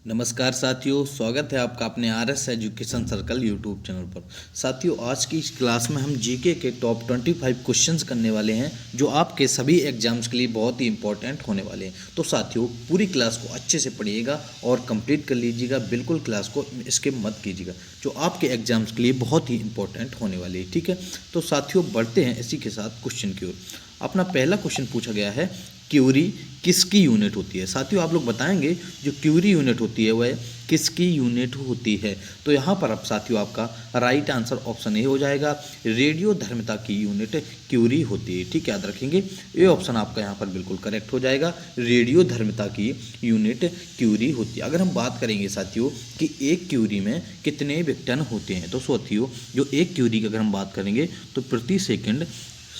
नमस्कार साथियों, स्वागत है आपका अपने RS education circle YouTube channel पर। साथियों, आज की इस क्लास में हम जीके के टॉप 25 क्वेश्चंस करने वाले हैं जो आपके सभी एग्जाम्स के लिए बहुत ही इंपॉर्टेंट होने वाले हैं। तो साथियों, पूरी क्लास को अच्छे से पढ़िएगा और कंप्लीट कर लीजिएगा। बिल्कुल क्लास को स्किप मत कीजिएगा, जो आपके एग्जाम्स के लिए बहुत ही इंपॉर्टेंट होने वाली है। ठीक है, तो साथियों बढ़ते हैं इसी के साथ क्वेश्चन की ओर। अपना पहला क्वेश्चन पूछा गया है, क्यूरी किसकी यूनिट होती है। साथियों, आप लोग बताएंगे जो क्यूरी यूनिट होती है वह किसकी यूनिट होती है। तो यहाँ पर अब साथियों आपका राइट आंसर ऑप्शन ए हो जाएगा, रेडियो धर्मिता की यूनिट क्यूरी होती है। ठीक है, याद रखेंगे, ये ऑप्शन आपका यहाँ पर बिल्कुल करेक्ट हो जाएगा, रेडियो धर्मिता की यूनिट क्यूरी होती है। अगर हम बात करेंगे साथियों कि एक क्यूरी में कितने विक्टन होते हैं, तो साथियों जो एक क्यूरी की अगर हम बात करेंगे तो प्रति सेकंड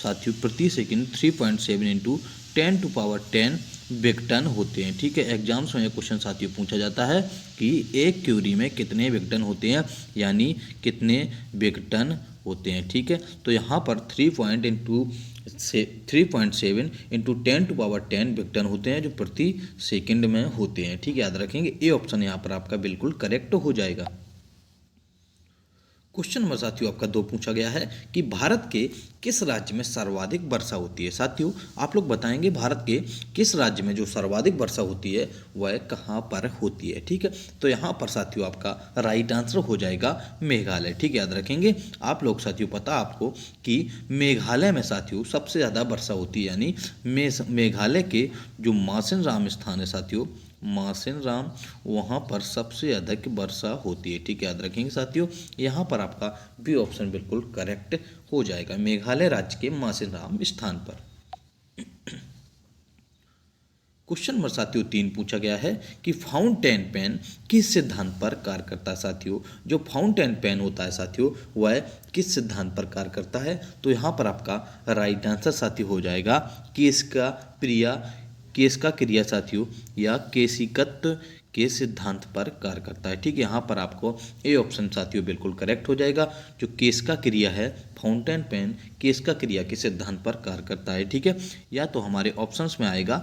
3.7 इंटू 10⁻10 विक्टन होते हैं। ठीक है, एग्जाम्स में ये क्वेश्चन साथियों पूछा जाता है कि एक क्यूरी में कितने विक्टन होते हैं, यानी कितने विक्टन होते हैं। ठीक है, तो यहाँ पर 3.7 इंटू 10⁻10 विक्टन होते हैं जो प्रति सेकंड में होते हैं। ठीक है, याद रखेंगे, ये ऑप्शन यहाँ पर आपका बिल्कुल करेक्ट हो जाएगा। क्वेश्चन नंबर साथियों आपका 2 पूछा गया है कि भारत के किस राज्य में सर्वाधिक वर्षा होती है। साथियों, आप लोग बताएंगे भारत के किस राज्य में जो सर्वाधिक वर्षा होती है वह कहाँ पर होती है। ठीक है, तो यहाँ पर साथियों आपका राइट आंसर हो जाएगा मेघालय। ठीक है, याद रखेंगे आप लोग साथियों, पता आपको कि मेघालय में साथियों सबसे ज़्यादा वर्षा होती है, यानी मेघालय के जो मासिन राम स्थान है साथियों, मासिन राम, वहाँ पर सबसे अधिक वर्षा होती है। ठीक है, याद रखेंगे साथियों, यहाँ पर आपका बी ऑप्शन बिल्कुल करेक्ट हो जाएगा, मेघालय राज्य के मासिन राम स्थान पर। क्वेश्चन नंबर साथियों 3 पूछा गया है कि फाउंटेन पेन किस सिद्धांत पर कार्य करता है। साथियों, जो फाउंटेन पेन होता है साथियों वह किस सिद्धांत पर कार्य करता है, तो यहाँ पर आपका राइट आंसर साथियों हो जाएगा केस का क्रिया साथियों या केशिकत्व के सिद्धांत पर कार्य करता है। ठीक है, यहाँ पर आपको ए ऑप्शन साथियों बिल्कुल करेक्ट हो जाएगा, जो केस का क्रिया है, फाउंटेन पेन केस का क्रिया के सिद्धांत पर कार्य करता है। ठीक है, या तो हमारे ऑप्शंस में आएगा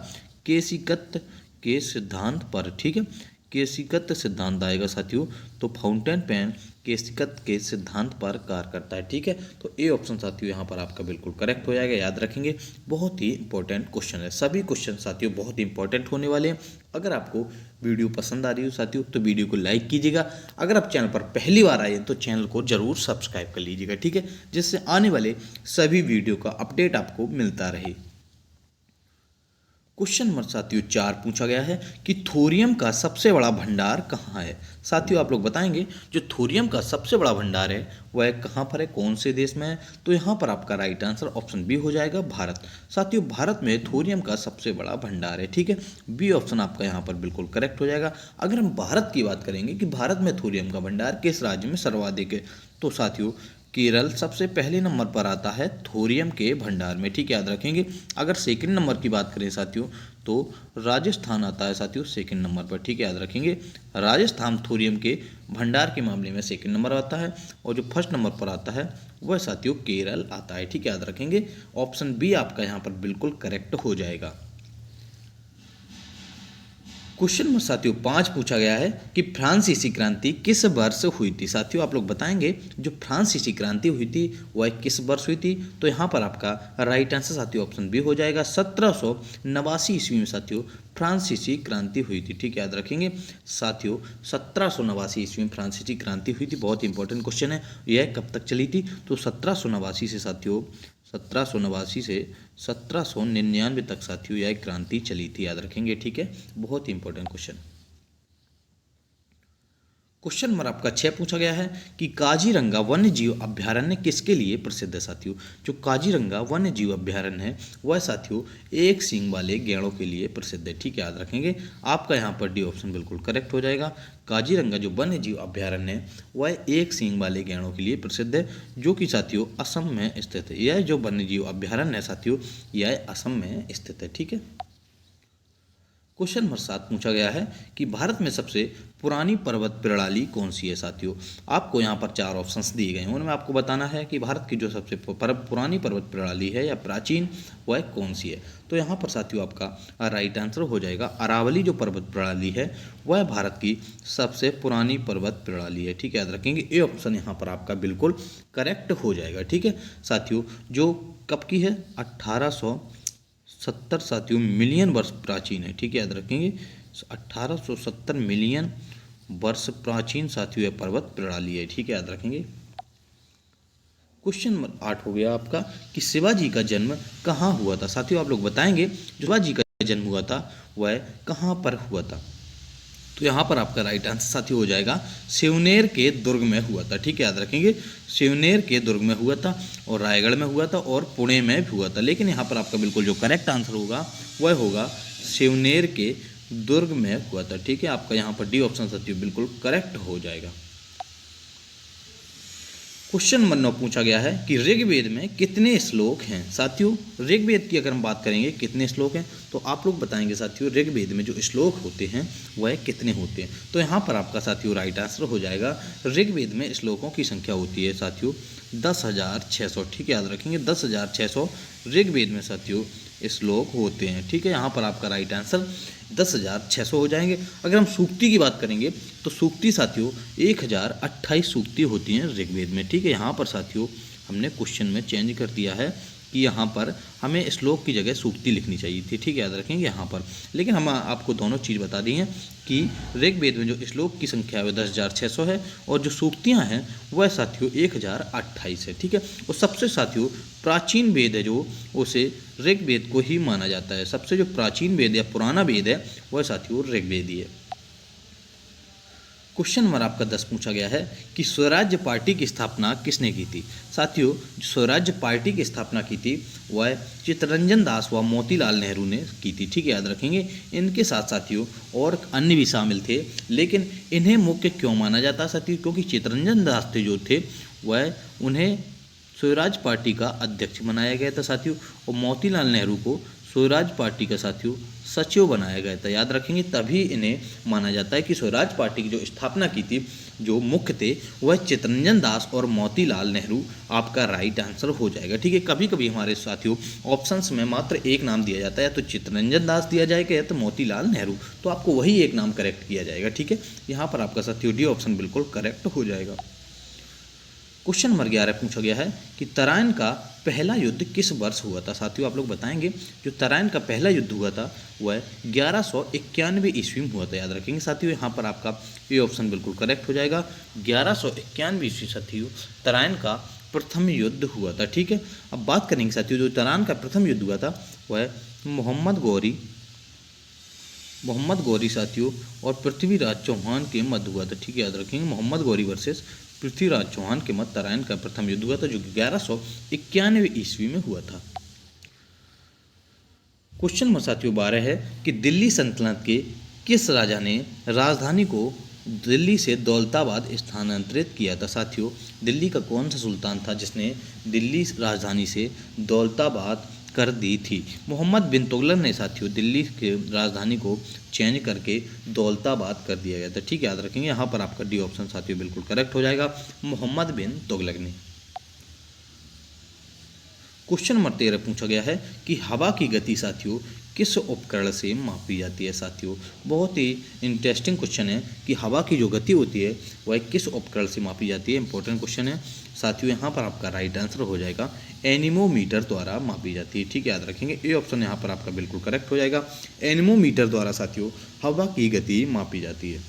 केशिकत्व के सिद्धांत पर। ठीक है, केशिकत्व सिद्धांत आएगा साथियों, तो फाउंटेन पेन केशिकत्व के सिद्धांत पर कार्य करता है। ठीक है, तो ए ऑप्शन साथियों यहाँ पर आपका बिल्कुल करेक्ट हो जाएगा। याद रखेंगे, बहुत ही इंपॉर्टेंट क्वेश्चन है, सभी क्वेश्चन साथियों बहुत ही इंपॉर्टेंट होने वाले हैं। अगर आपको वीडियो पसंद आ रही हो साथियों तो वीडियो को लाइक कीजिएगा। अगर आप चैनल पर पहली बार आए हैं तो चैनल को जरूर सब्सक्राइब कर लीजिएगा। ठीक है, जिससे आने वाले सभी वीडियो का अपडेट आपको मिलता रहे। क्वेश्चन नंबर साथियों 4 पूछा गया है कि थोरियम का सबसे बड़ा भंडार कहाँ है। साथियों, आप लोग बताएंगे जो थोरियम का सबसे बड़ा भंडार है वह कहाँ पर है, कौन से देश में है, तो यहाँ पर आपका राइट आंसर ऑप्शन बी हो जाएगा, भारत। साथियों, भारत में थोरियम का सबसे बड़ा भंडार है। ठीक है, बी ऑप्शन आपका यहाँ पर बिल्कुल करेक्ट हो जाएगा। अगर हम भारत की बात करेंगे कि भारत में थोरियम का भंडार किस राज्य में सर्वाधिक है, तो साथियों केरल सबसे पहले नंबर पर आता है थोरियम के भंडार में। ठीक है, याद रखेंगे। अगर सेकंड नंबर की बात करें साथियों तो राजस्थान आता है साथियों सेकंड नंबर पर। ठीक है, याद रखेंगे, राजस्थान थोरियम के भंडार के मामले में सेकंड नंबर आता है, और जो फर्स्ट नंबर पर आता है वह साथियों केरल आता है। ठीक है, याद रखेंगे, ऑप्शन बी आपका यहाँ पर बिल्कुल करेक्ट हो जाएगा। क्वेश्चन नंबर साथियों 5 पूछा गया है कि फ्रांसीसी क्रांति किस वर्ष हुई थी। साथियों, आप लोग बताएंगे जो फ्रांसीसी क्रांति हुई थी वह किस वर्ष हुई थी, तो यहाँ पर आपका राइट आंसर साथियों ऑप्शन बी हो जाएगा, 1789 ईस्वी में साथियों फ्रांसीसी क्रांति हुई थी। ठीक है, याद रखेंगे साथियों, 1789 ईस्वी में फ्रांसीसी क्रांति हुई थी। बहुत इंपॉर्टेंट क्वेश्चन है, यह कब तक चली थी, तो 1789 से साथियों 1789 से 1799 तक साथियों यह क्रांति चली थी। याद रखेंगे, ठीक है, बहुत ही इंपॉर्टेंट क्वेश्चन। क्वेश्चन नंबर आपका 6 पूछा गया है कि काजीरंगा वन्य जीव अभ्यारण्य किसके लिए प्रसिद्ध है। साथियों, जो काजीरंगा वन्य जीव अभ्यारण्य है वह साथियों एक सींग वाले गैंडों के लिए प्रसिद्ध है। ठीक है, याद रखेंगे, आपका यहाँ पर डी ऑप्शन बिल्कुल करेक्ट हो जाएगा। काजीरंगा जो वन्य जीव अभ्यारण्य है वह एक सींग वाले गैंडों के लिए प्रसिद्ध है, जो कि साथियों असम में स्थित है। यह जो वन्य जीव अभ्यारण्य है साथियों यह असम में स्थित है। ठीक है, क्वेश्चन नंबर 7 पूछा गया है कि भारत में सबसे पुरानी पर्वत प्रणाली कौन सी है साथियों। आपको यहाँ पर 4 ऑप्शंस दिए गए हैं, उनमें आपको बताना है कि भारत की जो सबसे पुरानी पर्वत प्रणाली है या प्राचीन वह कौन सी है। तो यहाँ पर साथियों आपका राइट आंसर हो जाएगा अरावली जो पर्वत प्रणाली है वह भारत की सबसे पुरानी पर्वत प्रणाली है। ठीक है, याद रखेंगे ए ऑप्शन यहाँ पर आपका बिल्कुल करेक्ट हो जाएगा। ठीक है साथियों, जो कब की है 1870 साथियों मिलियन वर्ष प्राचीन है। ठीक है, याद रखेंगे 1870 मिलियन वर्ष प्राचीन साथियों यह पर्वत प्रणाली है। ठीक है, याद रखेंगे। क्वेश्चन नंबर 8 हो गया आपका कि शिवाजी का जन्म कहाँ हुआ था। साथियों आप लोग बताएंगे जो शिवाजी का जन्म हुआ था वह कहाँ पर हुआ था। तो यहाँ पर आपका राइट आंसर साथियों हो जाएगा सिवनेर के दुर्ग में हुआ था। ठीक है, याद रखेंगे सिवनेर के दुर्ग में हुआ था और रायगढ़ में हुआ था और पुणे में भी हुआ था, लेकिन यहाँ पर आपका बिल्कुल जो करेक्ट आंसर होगा वह होगा सिवनेर के दुर्ग में हुआ था। ठीक है, आपका यहाँ पर डी ऑप्शन साथियों बिल्कुल करेक्ट हो जाएगा। क्वेश्चन नंबर 9 पूछा गया है कि ऋग्वेद में कितने श्लोक हैं। साथियों ऋग्वेद की अगर हम बात करेंगे कितने श्लोक हैं तो आप लोग बताएंगे साथियों ऋग्वेद में जो श्लोक होते हैं वह कितने होते हैं। तो यहाँ पर आपका साथियों राइट आंसर हो जाएगा ऋग्वेद में श्लोकों की संख्या होती है साथियों 10,600। ठीक है, याद रखेंगे 10,600 ऋग्वेद में साथियों श्लोक होते हैं। ठीक है, यहाँ पर आपका राइट आंसर 10,600 हो जाएंगे। अगर हम सूक्ति की बात करेंगे तो सूक्ति साथियों 1028 सूक्ति होती हैं ऋग्वेद में। ठीक है, यहाँ पर साथियों हमने क्वेश्चन में चेंज कर दिया है कि यहाँ पर हमें श्लोक की जगह सूक्ति लिखनी चाहिए थी। ठीक है, याद रखेंगे यहाँ पर, लेकिन हम आपको दोनों चीज़ बता दी हैं कि ऋग्वेद में जो श्लोक की संख्या है वह 10,600 है और जो सूक्तियाँ हैं वह साथियों 1028 है। ठीक है, और सबसे साथियों प्राचीन वेद है जो उसे ऋग्वेद को ही माना जाता है। सबसे जो प्राचीन वेद या पुराना वेद है वह साथियों ऋग्वेद ही है। क्वेश्चन नंबर आपका 10 पूछा गया है कि स्वराज्य पार्टी की स्थापना किसने की थी। साथियों स्वराज्य पार्टी की स्थापना की थी वह चित्तरंजन दास व मोतीलाल नेहरू ने की थी। ठीक है, याद रखेंगे। इनके साथ साथियों और अन्य भी शामिल थे, लेकिन इन्हें मुख्य क्यों माना जाता है साथियों, क्योंकि चित्तरंजन दास जो थे वह उन्हें स्वराज पार्टी का अध्यक्ष बनाया गया था साथियों, और मोतीलाल नेहरू को स्वराज पार्टी का साथियों सचिव बनाया गया था। याद रखेंगे, तभी इन्हें माना जाता है कि स्वराज पार्टी की जो स्थापना की थी जो मुख्य थे वह चित्तरंजन दास और मोतीलाल नेहरू आपका राइट आंसर हो जाएगा। ठीक है, कभी कभी हमारे साथियों ऑप्शंस में मात्र एक नाम दिया जाता है, या तो चित्तरंजन दास दिया जाएगा या तो मोतीलाल नेहरू, तो आपको वही एक नाम करेक्ट किया जाएगा। ठीक है, यहाँ पर आपका साथियों डी ऑप्शन बिल्कुल करेक्ट हो जाएगा। क्वेश्चन नंबर 11 पूछा गया है कि तराइन का पहला युद्ध किस वर्ष हुआ था। साथियों आप लोग बताएंगे जो तराइन का पहला युद्ध हुआ था वह 1191 ईस्वी में हुआ था। याद रखेंगे साथियों, यहाँ पर आपका ये ऑप्शन बिल्कुल करेक्ट हो जाएगा। 1191 ईस्वी साथियों तराइन का प्रथम युद्ध हुआ था। ठीक है, अब बात करेंगे साथियों जो तराइन का प्रथम युद्ध हुआ था वह मोहम्मद गौरी साथियों और पृथ्वीराज चौहान के मध्य हुआ था। ठीक है, याद रखेंगे मोहम्मद गौरी वर्सेस पृथ्वीराज चौहान के मध्य तराइन का प्रथम युद्ध हुआ था जो 1191 ईस्वी में हुआ था। क्वेश्चन नंबर साथियों 12 है कि दिल्ली सल्तनत के किस राजा ने राजधानी को दिल्ली से दौलताबाद स्थानांतरित किया था। साथियों दिल्ली का कौन सा सुल्तान था जिसने दिल्ली राजधानी से दौलताबाद कर दी थी। मोहम्मद बिन तुगलक ने साथियों दिल्ली के राजधानी को चेंज करके दौलताबाद कर दिया गया था। ठीक है, याद रखेंगे यहाँ पर आपका डी ऑप्शन साथियों बिल्कुल करेक्ट हो जाएगा, मोहम्मद बिन तुगलक ने। क्वेश्चन नंबर 13 पूछा गया है कि हवा की गति साथियों किस उपकरण से मापी जाती है। साथियों बहुत ही इंटरेस्टिंग क्वेश्चन है कि हवा की जो गति होती है वह किस उपकरण से मापी जाती है। इंपॉर्टेंट क्वेश्चन है साथियों, यहाँ पर आपका राइट आंसर हो जाएगा एनीमोमीटर द्वारा मापी जाती है। ठीक है, याद रखेंगे ए ऑप्शन यहाँ पर आपका बिल्कुल करेक्ट हो जाएगा। एनीमोमीटर द्वारा साथियों हवा की गति मापी जाती है।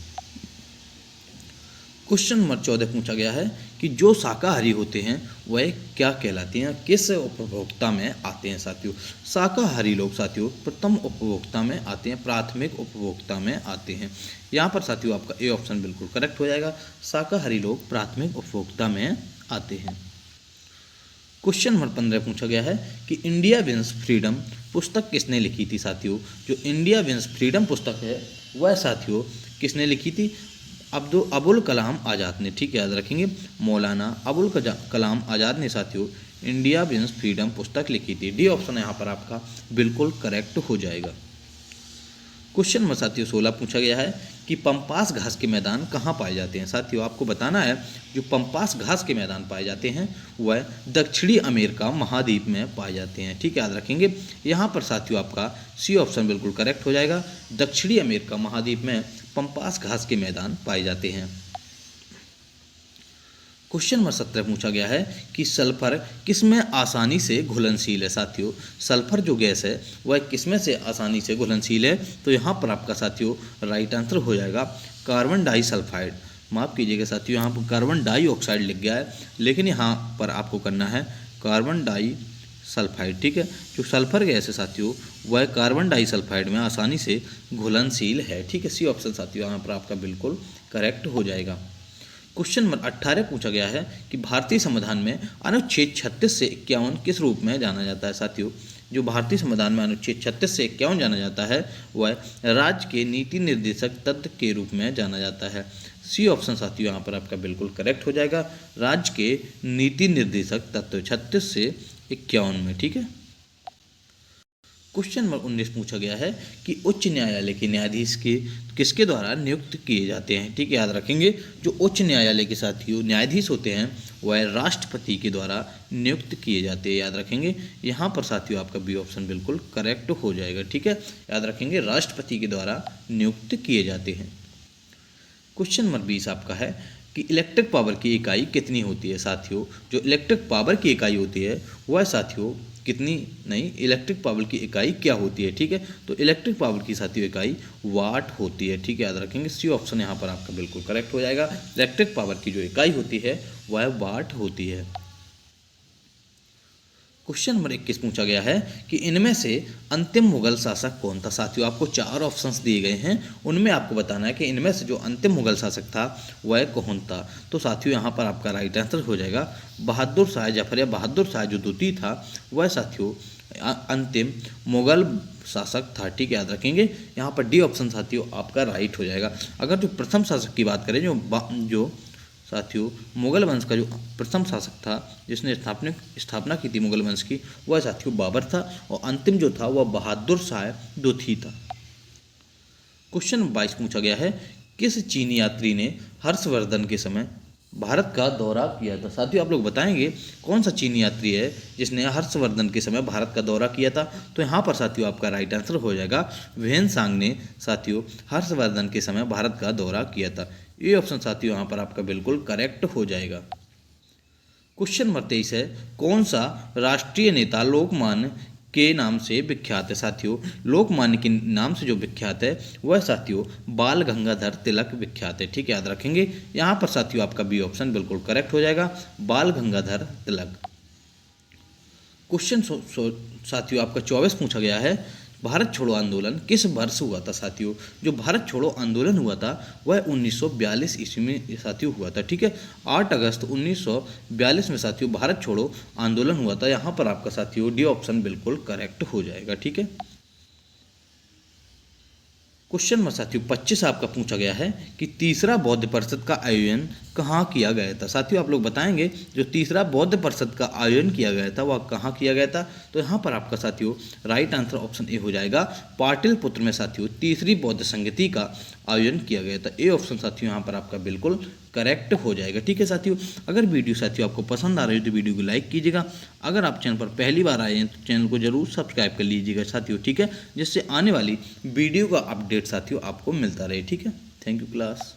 क्वेश्चन नंबर 14 पूछा गया है कि जो शाकाहारी होते हैं वह क्या कहलाते हैं, किस उपभोक्ता में आते हैं। साथियों शाकाहारी लोग साथियों प्रथम उपभोक्ता में आते हैं, प्राथमिक उपभोक्ता में आते हैं। यहाँ पर साथियों आपका ए ऑप्शन बिल्कुल करेक्ट हो जाएगा, शाकाहारी लोग प्राथमिक उपभोक्ता में आते हैं। क्वेश्चन नंबर 15 पूछा गया है कि इंडिया विंस फ्रीडम पुस्तक किसने लिखी थी। साथियों जो इंडिया विंस फ्रीडम पुस्तक है वह साथियों किसने लिखी थी, अबुल कलाम आज़ाद ने। ठीक है, याद रखेंगे मौलाना अबुल कलाम आज़ाद ने साथियों इंडिया विंस फ्रीडम पुस्तक लिखी थी। डी ऑप्शन यहाँ पर आपका बिल्कुल करेक्ट हो जाएगा। क्वेश्चन नंबर साथियों 16 पूछा गया है कि पंपास घास के मैदान कहाँ पाए जाते हैं। साथियों आपको बताना है जो पंपास घास के मैदान पाए जाते हैं वह दक्षिणी अमेरिका महाद्वीप में पाए जाते हैं। ठीक है, याद रखेंगे। यहाँ पर साथियों आपका सी ऑप्शन बिल्कुल करेक्ट हो जाएगा। दक्षिणी अमेरिका महाद्वीप में पंपास घास के मैदान पाए जाते हैं। क्वेश्चन नंबर 17 पूछा गया है कि सल्फर किसमें आसानी से घुलनशील है। साथियों सल्फर जो गैस है वह किसमें से आसानी से घुलनशील है, तो यहाँ पर आपका साथियों राइट आंसर हो जाएगा कार्बन डाइसल्फाइड। माफ़ कीजिएगा साथियों, यहाँ पर कार्बन डाइऑक्साइड लिख गया है, लेकिन यहाँ पर आपको करना है कार्बन डाइसल्फाइड। ठीक है, जो सल्फर गैस है साथियों वह कार्बन डाइसल्फाइड में आसानी से घुलनशील है। ठीक है, सी ऑप्शन साथियों यहाँ पर आपका बिल्कुल करेक्ट हो जाएगा। क्वेश्चन नंबर 18 पूछा गया है कि भारतीय संविधान में अनुच्छेद 36 से 51 किस रूप में जाना जाता है। साथियों जो भारतीय संविधान में अनुच्छेद 36 से 51 जाना जाता है वह राज्य के नीति निर्देशक तत्व के रूप में जाना जाता है। सी ऑप्शन साथियों यहाँ पर आपका बिल्कुल करेक्ट हो जाएगा। राज्य के नीति निर्देशक तत्व 36 से 51 में। ठीक है, क्वेश्चन नंबर 19 पूछा गया है कि उच्च न्यायालय के न्यायाधीश के किसके द्वारा नियुक्त किए जाते हैं। ठीक है, याद रखेंगे जो उच्च न्यायालय के साथियों न्यायाधीश होते हैं वह राष्ट्रपति के द्वारा नियुक्त किए जाते हैं। याद रखेंगे, यहाँ पर साथियों आपका बी ऑप्शन बिल्कुल करेक्ट हो जाएगा। ठीक है, याद रखेंगे राष्ट्रपति के द्वारा नियुक्त किए जाते हैं। क्वेश्चन नंबर 20 आपका है कि इलेक्ट्रिक पावर की इकाई कितनी होती है। साथियों जो इलेक्ट्रिक पावर की इकाई होती है वह साथियों कितनी नहीं, इलेक्ट्रिक पावर की इकाई क्या होती है। ठीक है, तो इलेक्ट्रिक पावर की साथियों इकाई वाट होती है। ठीक है, याद रखेंगे सी ऑप्शन यहाँ पर आपका बिल्कुल करेक्ट हो जाएगा। इलेक्ट्रिक पावर की जो इकाई होती है वह वाट होती है। क्वेश्चन नंबर 21 पूछा गया है कि इनमें से अंतिम मुगल शासक कौन था। साथियों आपको 4 ऑप्शंस दिए गए हैं, उनमें आपको बताना है कि इनमें से जो अंतिम मुगल शासक था वह कौन था। तो साथियों यहाँ पर आपका राइट आंसर हो जाएगा बहादुर शाह जफर या बहादुर शाह जो द्वितीय था वह साथियों अंतिम मुगल शासक था। ठीक है, याद रखेंगे यहाँ पर डी ऑप्शन साथियों आपका राइट हो जाएगा। अगर जो प्रथम शासक की बात करें जो साथियों मुगल वंश का जो प्रथम शासक था जिसने स्थापना की थी मुगल वंश की वह साथियों बाबर था, और अंतिम जो था वह बहादुर शाह द्वितीय था। क्वेश्चन 22 पूछा गया है किस चीनी यात्री ने हर्षवर्धन के समय भारत का दौरा किया था। साथियों आप लोग बताएंगे कौन सा चीनी यात्री है जिसने हर्षवर्धन के समय भारत का दौरा किया था। तो यहाँ पर साथियों आपका राइट आंसर हो जाएगा वेनसांग ने साथियों हर्षवर्धन के समय भारत का दौरा किया था। ये ऑप्शन साथियों यहाँ पर आपका बिल्कुल करेक्ट हो जाएगा। क्वेश्चन नंबर 23 है कौन सा राष्ट्रीय नेता लोकमान्य के नाम से विख्यात है। साथियों लोकमान्य के नाम से जो विख्यात है वह साथियों बाल गंगाधर तिलक विख्यात है। ठीक है, याद रखेंगे यहाँ पर साथियों आपका बी ऑप्शन बिल्कुल करेक्ट हो जाएगा बाल गंगाधर तिलक। क्वेश्चन साथियों आपका 24 पूछा गया है भारत छोड़ो आंदोलन किस वर्ष हुआ था। साथियों जो भारत छोड़ो आंदोलन हुआ था वह 1942 ईस्वी में साथियों हुआ था। ठीक है, 8 अगस्त 1942 में साथियों भारत छोड़ो आंदोलन हुआ था। यहाँ पर आपका साथियों डी ऑप्शन बिल्कुल करेक्ट हो जाएगा। ठीक है, क्वेश्चन नंबर साथियों 25 आपका पूछा गया है कि तीसरा बौद्ध परिषद का आयोजन कहाँ किया गया था। साथियों आप लोग बताएंगे जो तीसरा बौद्ध परिषद का आयोजन किया गया था वह कहाँ किया गया था। तो यहाँ पर आपका साथियों राइट आंसर ऑप्शन ए हो जाएगा पाटलिपुत्र में साथियों तीसरी बौद्ध संगति का आयोजन किया गया था। ए ऑप्शन साथियों यहाँ पर आपका बिल्कुल करेक्ट हो जाएगा। ठीक है साथियों, अगर वीडियो साथियों आपको पसंद आ रही है तो वीडियो को लाइक कीजिएगा। अगर आप चैनल पर पहली बार आए हैं तो चैनल को जरूर सब्सक्राइब कर लीजिएगा साथियों। ठीक है, जिससे आने वाली वीडियो का अपडेट साथियों आपको मिलता रहे। ठीक है, थैंक यू क्लास।